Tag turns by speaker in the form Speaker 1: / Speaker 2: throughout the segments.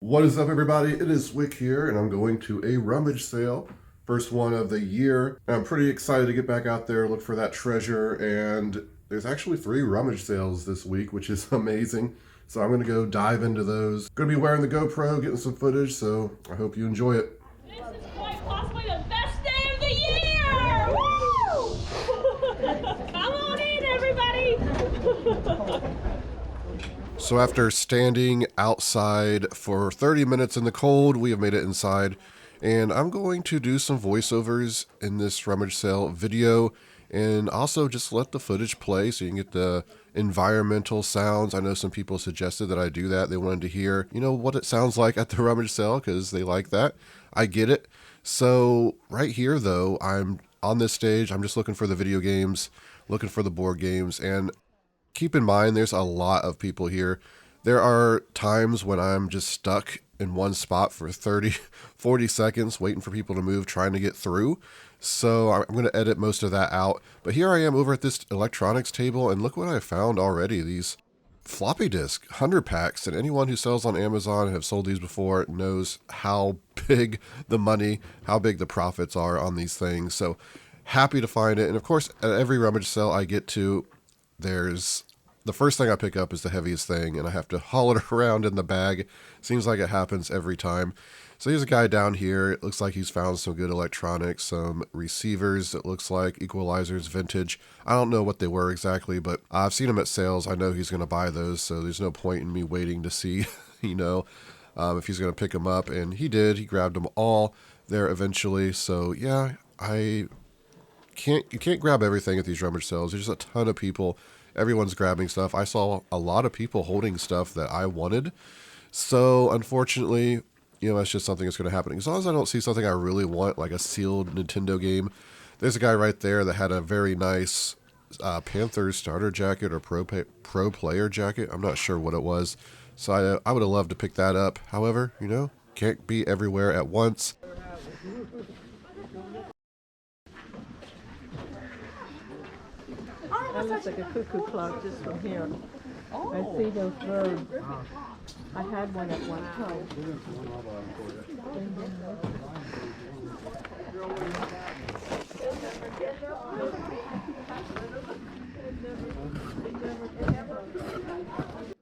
Speaker 1: What is up, everybody? It is Wick here, and I'm going to a rummage sale. First one of the year. And I'm pretty excited to get back out there, look for that treasure. And there's actually 3 rummage sales this week, which is amazing. So I'm going to go dive into those. Going to be wearing the GoPro, getting some footage, so I hope you enjoy it.
Speaker 2: This is quite possibly the best day of the year! Woo! Come on in, everybody!
Speaker 1: So after standing outside for 30 minutes in the cold, we have made it inside. And I'm going to do some voiceovers in this rummage sale video and also just let the footage play so you can get the environmental sounds. I know some people suggested that I do that. They wanted to hear, what it sounds like at the rummage sale because they like that. I get it. So right here, though, I'm on this stage. I'm just looking for the video games, looking for the board games, and keep in mind, there's a lot of people here. There are times when I'm just stuck in one spot for 30, 40 seconds waiting for people to move, trying to get through. So I'm going to edit most of that out. But here I am over at this electronics table, and look what I found already. These floppy disk 100 packs, and anyone who sells on Amazon and have sold these before knows how big the money, how big the profits are on these things. So happy to find it. And of course, at every rummage sale I get to, there's the first thing I pick up is the heaviest thing, and I have to haul it around in the bag. Seems like it happens every time. So here's a guy down here. It looks like he's found some good electronics, some receivers. It looks like equalizers, vintage. I don't know what they were exactly, but I've seen them at sales. I know he's going to buy those, so there's no point in me waiting to see, if he's going to pick them up. And he did. He grabbed them all there eventually. So yeah, you can't grab everything at these rummage sales. There's just a ton of people. Everyone's grabbing stuff. I saw a lot of people holding stuff that I wanted. So unfortunately, that's just something that's going to happen. As long as I don't see something I really want, like a sealed Nintendo game. There's a guy right there that had a very nice Panthers starter jacket or pro player jacket. I'm not sure what it was. So I would have loved to pick that up. However, can't be everywhere at once.
Speaker 3: That looks like a cuckoo clock just from here. I see those birds. I had one at one time.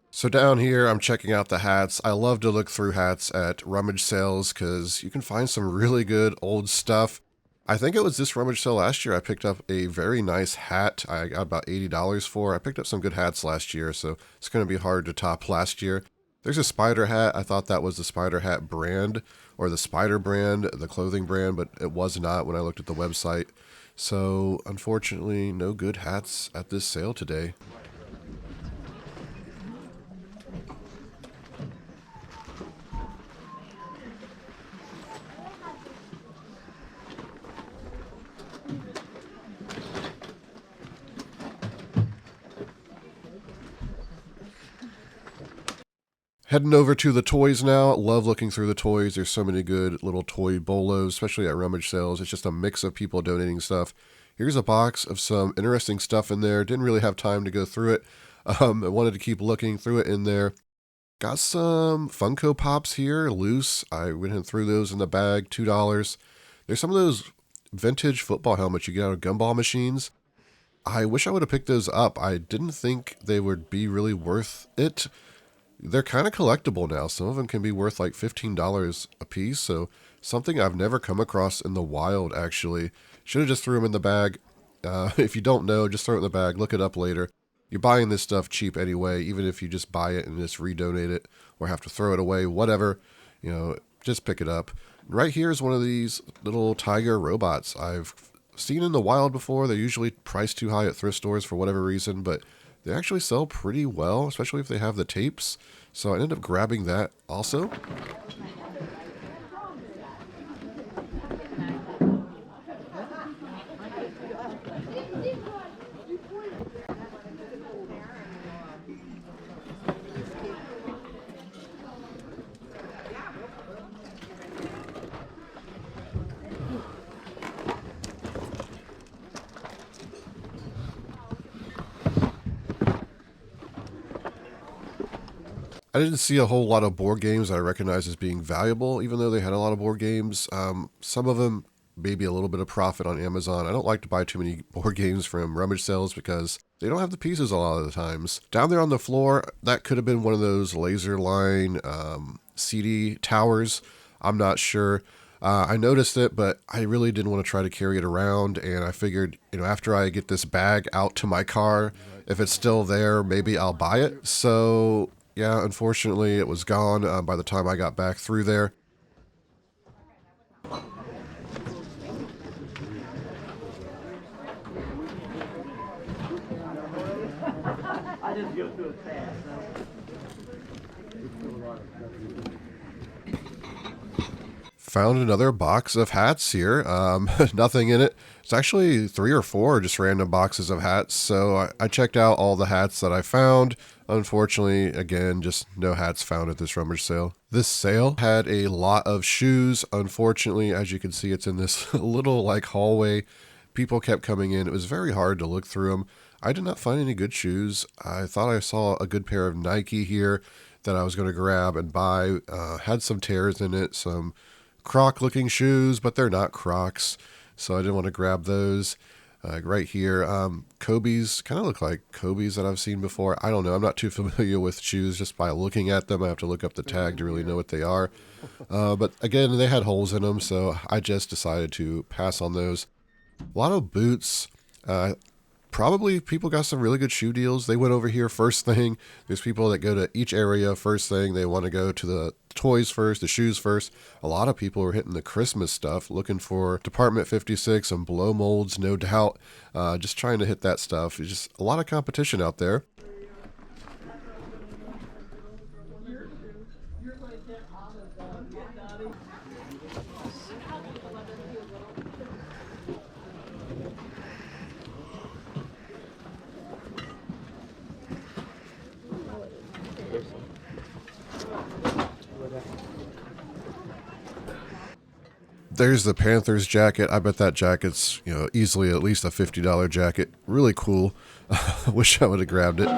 Speaker 1: So down here, I'm checking out the hats. I love to look through hats at rummage sales because you can find some really good old stuff. I think it was this rummage sale last year I picked up a very nice hat I got about $80 for. I picked up some good hats last year, so it's going to be hard to top last year. There's a spider hat. I thought that was the spider hat brand or the spider brand, the clothing brand, but it was not when I looked at the website. So unfortunately, no good hats at this sale today. Heading over to the toys now. Love looking through the toys. There's so many good little toy bolos, especially at rummage sales. It's just a mix of people donating stuff. Here's a box of some interesting stuff in there. Didn't really have time to go through it. I wanted to keep looking through it in there. Got some Funko Pops here, loose. I went and threw those in the bag, $2. There's some of those vintage football helmets you get out of gumball machines. I wish I would have picked those up. I didn't think they would be really worth it. They're kind of collectible now. Some of them can be worth like $15 a piece. So something I've never come across in the wild, actually. Should have just threw them in the bag. If you don't know, just throw it in the bag. Look it up later. You're buying this stuff cheap anyway, even if you just buy it and just redonate it or have to throw it away, whatever, just pick it up. Right here is one of these little tiger robots I've seen in the wild before. They're usually priced too high at thrift stores for whatever reason, but they actually sell pretty well, especially if they have the tapes. So I ended up grabbing that also. I didn't see a whole lot of board games that I recognize as being valuable, even though they had a lot of board games. Some of them, maybe a little bit of profit on Amazon. I don't like to buy too many board games from rummage sales because they don't have the pieces a lot of the times. Down there on the floor, that could have been one of those laser line CD towers. I'm not sure. I noticed it, but I really didn't want to try to carry it around. And I figured, after I get this bag out to my car, if it's still there, maybe I'll buy it. So yeah, unfortunately, it was gone by the time I got back through there.
Speaker 4: I just go through it fast.
Speaker 1: Found another box of hats here. Nothing in it. It's actually 3 or 4 just random boxes of hats. So I checked out all the hats that I found. Unfortunately, again, just no hats found at this rummage sale. This sale had a lot of shoes. Unfortunately, as you can see, it's in this little hallway. People kept coming in. It was very hard to look through them. I did not find any good shoes. I thought I saw a good pair of Nike here that I was going to grab and buy. Had some tears in it, some Croc looking shoes, but they're not Crocs, so I didn't want to grab those. Right here, Kobe's kind of look like Kobe's that I've seen before. I don't know. I'm not too familiar with shoes just by looking at them. I have to look up the tag to really know what they are. But again, they had holes in them, so I just decided to pass on those. A lot of boots. Probably people got some really good shoe deals. They went over here first thing. There's people that go to each area first thing. They want to go to the toys first, the shoes first. A lot of people were hitting the Christmas stuff, looking for Department 56 and blow molds, no doubt. Just trying to hit that stuff. There's just a lot of competition out there. There's the Panthers jacket. I bet that jacket's, easily at least a $50 jacket. Really cool. Wish I would have grabbed it.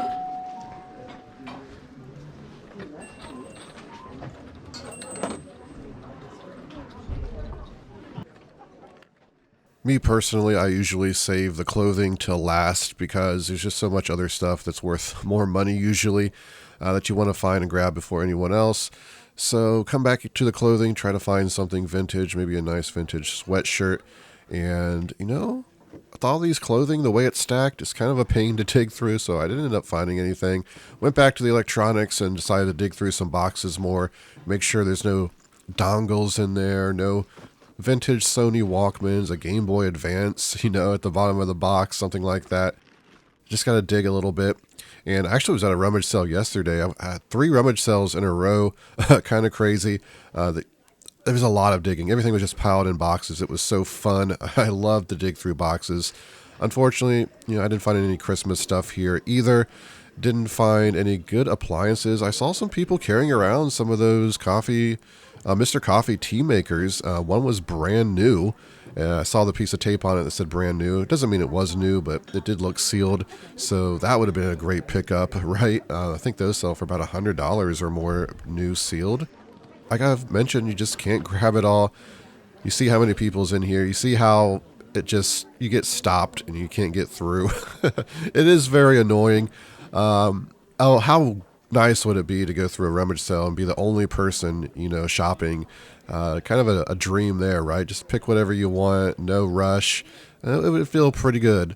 Speaker 1: Me personally, I usually save the clothing till last because there's just so much other stuff that's worth more money usually that you want to find and grab before anyone else. So come back to the clothing, try to find something vintage, maybe a nice vintage sweatshirt. And, with all these clothing, the way it's stacked, it's kind of a pain to dig through, so I didn't end up finding anything. Went back to the electronics and decided to dig through some boxes more, make sure there's no dongles in there, no vintage Sony Walkmans, a Game Boy Advance, at the bottom of the box, something like that. Just got to dig a little bit. And I actually was at a rummage sale yesterday. I had 3 rummage sales in a row. Kind of crazy. There was a lot of digging. Everything was just piled in boxes. It was so fun. I love to dig through boxes. Unfortunately, I didn't find any Christmas stuff here either. Didn't find any good appliances. I saw some people carrying around some of those Mr. Coffee tea makers. One was brand new. I saw the piece of tape on it that said brand new. It doesn't mean it was new, but it did look sealed. So that would have been a great pickup, right? I think those sell for about $100 or more new sealed. Like I've mentioned, you just can't grab it all. You see how many people's in here. You see how you get stopped and you can't get through. It is very annoying. How nice would it be to go through a rummage sale and be the only person, shopping? Kind of a dream there, right? Just pick whatever you want, no rush. It would feel pretty good.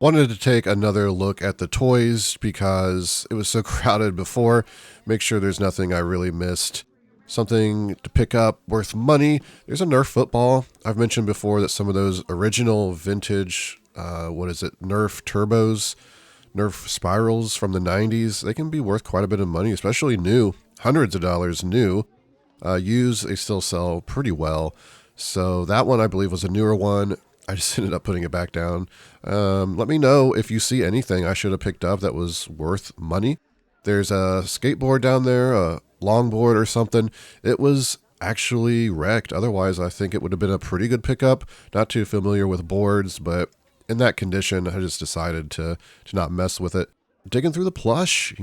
Speaker 1: Wanted to take another look at the toys because it was so crowded before. Make sure there's nothing I really missed. Something to pick up worth money. There's a Nerf football. I've mentioned before that some of those original vintage, Nerf turbos, Nerf spirals from the 90s, they can be worth quite a bit of money, especially new. Hundreds of dollars new. Used, they still sell pretty well. So that one I believe was a newer one. I just ended up putting it back down. Let me know if you see anything I should have picked up that was worth money. There's a skateboard down there, a longboard or something. It was actually wrecked. Otherwise, I think it would have been a pretty good pickup. Not too familiar with boards, but in that condition, I just decided to not mess with it. Digging through the plush,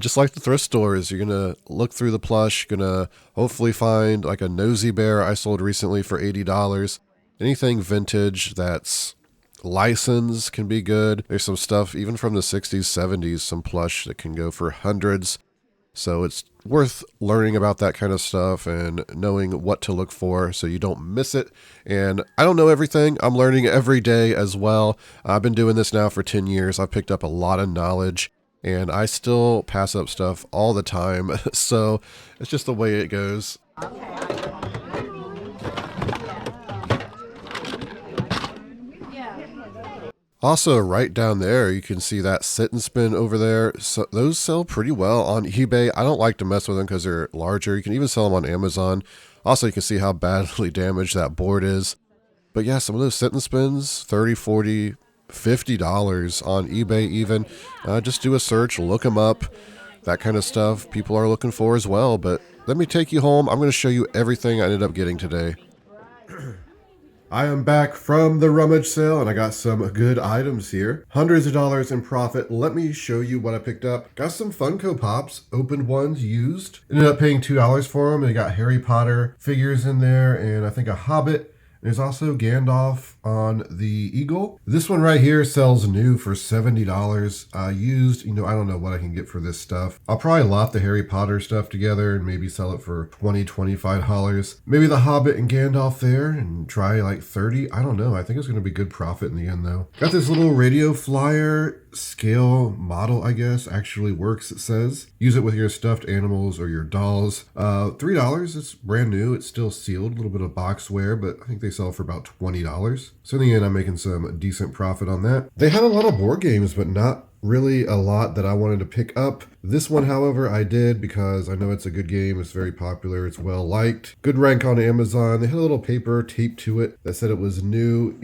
Speaker 1: just like the thrift stores, you're going to look through the plush, going to hopefully find like a nosy bear I sold recently for $80. Anything vintage that's licensed can be good. There's some stuff even from the 60s, 70s, some plush that can go for hundreds. So it's worth learning about that kind of stuff and knowing what to look for so you don't miss it. And I don't know everything. I'm learning every day as well. I've been doing this now for 10 years. I've picked up a lot of knowledge and I still pass up stuff all the time. So it's just the way it goes. Also, right down there, you can see that sit and spin over there. So those sell pretty well on eBay. I don't like to mess with them because they're larger. You can even sell them on Amazon. Also, you can see how badly damaged that board is. But yeah, some of those sit and spins, $30, $40, $50 on eBay even. Just do a search, look them up. That kind of stuff people are looking for as well. But let me take you home. I'm going to show you everything I ended up getting today. I am back from the rummage sale and I got some good items here. Hundreds of dollars in profit. Let me show you what I picked up. Got some Funko Pops, opened ones, used. Ended up paying $2 for them. They got Harry Potter figures in there and I think a Hobbit. There's also Gandalf on the Eagle. This one right here sells new for $70. Used, I don't know what I can get for this stuff. I'll probably lot the Harry Potter stuff together and maybe sell it for $20, $25. Maybe the Hobbit and Gandalf there and try like 30. I don't know. I think it's going to be good profit in the end though. Got this little radio flyer scale model, I guess. Actually works, it says. Use it with your stuffed animals or your dolls. $3. It's brand new. It's still sealed. A little bit of boxware, but I think they sell for about $20. So in the end, I'm making some decent profit on that. They had a lot of board games, but not really a lot that I wanted to pick up. This one, however, I did because I know it's a good game. It's very popular. It's well liked. Good rank on Amazon. They had a little paper taped to it that said it was new.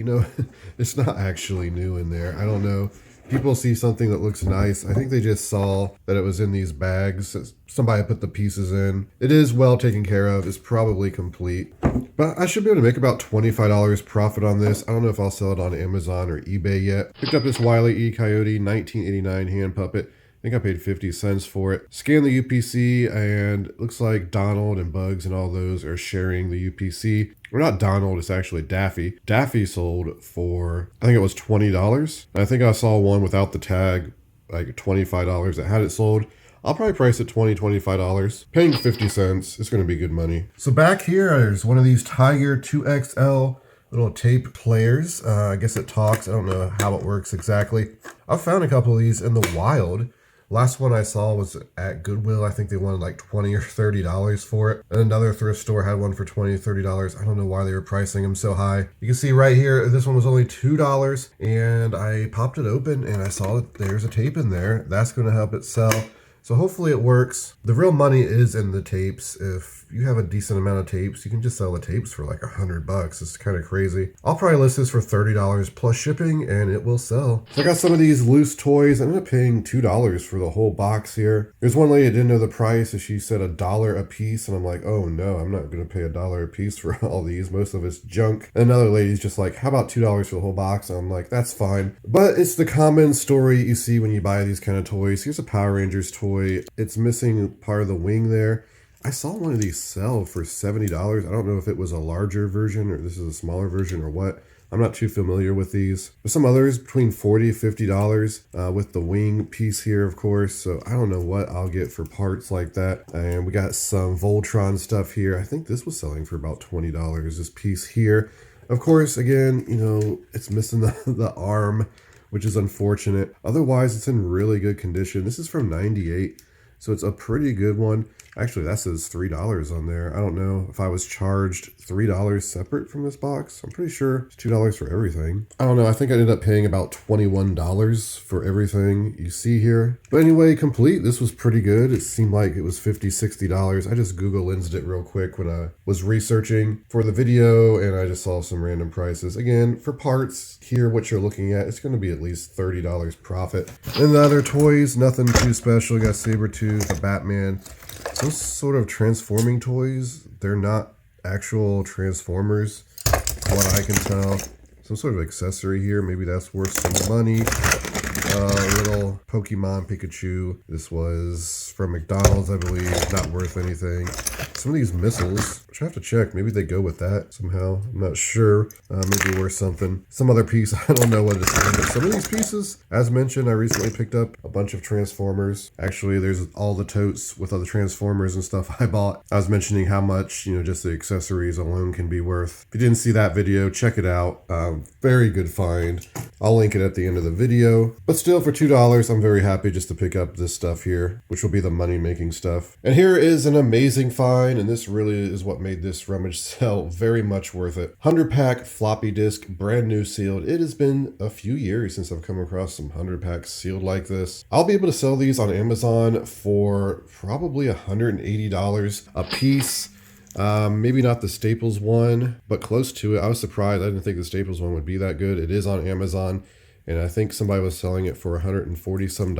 Speaker 1: It's not actually new in there. I don't know. People see something that looks nice. I think they just saw that it was in these bags. Somebody put the pieces in. It is well taken care of. It's probably complete. But I should be able to make about $25 profit on this. I don't know if I'll sell it on Amazon or eBay yet. Picked up this Wile E. Coyote 1989 hand puppet. I think I paid 50 cents for it. Scan the UPC and it looks like Donald and Bugs and all those are sharing the UPC. Or not Donald, it's actually Daffy. Daffy sold for, I think it was $20. And I think I saw one without the tag, like $25 that had it sold. I'll probably price it $20, $25. Paying 50 cents, it's gonna be good money. So back here, there's one of these Tiger 2XL little tape players. I guess it talks. I don't know how it works exactly. I've found a couple of these in the wild. Last one I saw was at Goodwill. I think they wanted like $20 or $30 for it. And another thrift store had one for $20, $30. I don't know why they were pricing them so high. You can see right here, this one was only $2 and I popped it open and I saw that there's a tape in there. That's going to help it sell. So hopefully it works. The real money is in the tapes. If you have a decent amount of tapes, you can just sell the tapes for like $100. It's kind of crazy. I'll probably list this for $30 plus shipping and it will sell. So I got some of these loose toys. I ended up paying $2 for the whole box here. There's one lady that didn't know the price and she said $1 a piece. And I'm like, oh no, I'm not going to pay $1 a piece for all these. Most of it's junk. And another lady's just like, how about $2 for the whole box? And I'm like, that's fine. But it's the common story you see when you buy these kind of toys. Here's a Power Rangers toy. It's missing part of the wing there. I saw one of these sell for $70. I don't know if it was a larger version or this is a smaller version or what. I'm not too familiar with these. There's some others between $40, $50 with the wing piece here, of course. So I don't know what I'll get for parts like that. And we got some Voltron stuff here. I think this was selling for about $20, this piece here. Of course, again, it's missing the arm, which is unfortunate. Otherwise, it's in really good condition. This is from '98, so it's a pretty good one. Actually, that says $3 on there. I don't know if I was charged $3 separate from this box. I'm pretty sure it's $2 for everything. I don't know. I think I ended up paying about $21 for everything you see here. But anyway, complete. This was pretty good. It seemed like it was $50, $60. I just Google Lensed it real quick when I was researching for the video, and I just saw some random prices. Again, for parts here, what you're looking at, it's going to be at least $30 profit. And the other toys, nothing too special. You got Sabretooth, a Batman, some sort of transforming toys. They're not actual Transformers, from what I can tell. Some sort of accessory here. Maybe that's worth some money. Little Pokemon Pikachu. This was from McDonald's, I believe. Not worth anything. Some of these missiles, which I have to check. Maybe they go with that somehow. I'm not sure. Maybe worth something. Some other piece, I don't know what this is. But some of these pieces, as mentioned, I recently picked up a bunch of Transformers. Actually, there's all the totes with other Transformers and stuff I bought. I was mentioning how much, just the accessories alone can be worth. If you didn't see that video, check it out. Very good find. I'll link it at the end of the video. But still, for $2, I'm very happy just to pick up this stuff here, which will be the money-making stuff. And here is an amazing find, and this really is what made this rummage sale very much worth it. 100-pack floppy disk, brand new sealed. It has been a few years since I've come across some 100-packs sealed like this. I'll be able to sell these on Amazon for probably $180 a piece. Maybe not the Staples one, but close to it. I was surprised. I didn't think the Staples one would be that good. It is on Amazon, and I think somebody was selling it for $140 some.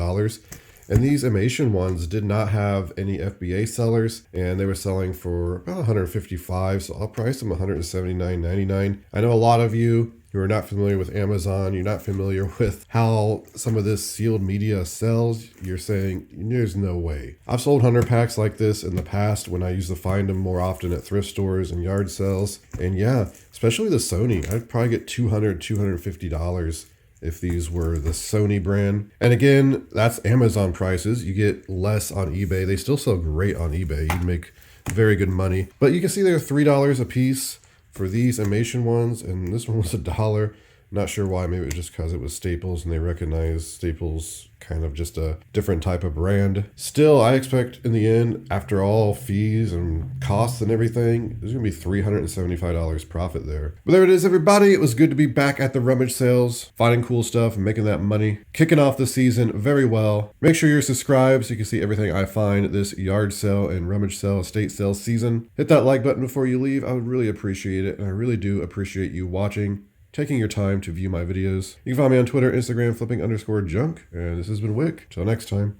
Speaker 1: And these Amation ones did not have any FBA sellers, and they were selling for about $155, so I'll price them $179.99. I know a lot of you who are not familiar with Amazon, you're not familiar with how some of this sealed media sells, you're saying, there's no way. I've sold 100 packs like this in the past when I used to find them more often at thrift stores and yard sales. And yeah, especially the Sony, I'd probably get $200, $250 if these were the Sony brand. And again, that's Amazon prices. You get less on eBay. They still sell great on eBay. You'd make very good money. But you can see they're $3 a piece for these Amation ones, and this one was $1. Not sure why. Maybe it was just because it was Staples and they recognized Staples kind of just a different type of brand. Still, I expect in the end, after all fees and costs and everything, there's going to be $375 profit there. But there it is, everybody. It was good to be back at the rummage sales, finding cool stuff and making that money. Kicking off the season very well. Make sure you're subscribed so you can see everything I find this yard sale and rummage sale, estate sale season. Hit that like button before you leave. I would really appreciate it, and I really do appreciate you watching, taking your time to view my videos. You can find me on Twitter, Instagram, flipping_junk. And this has been Wick. Till next time.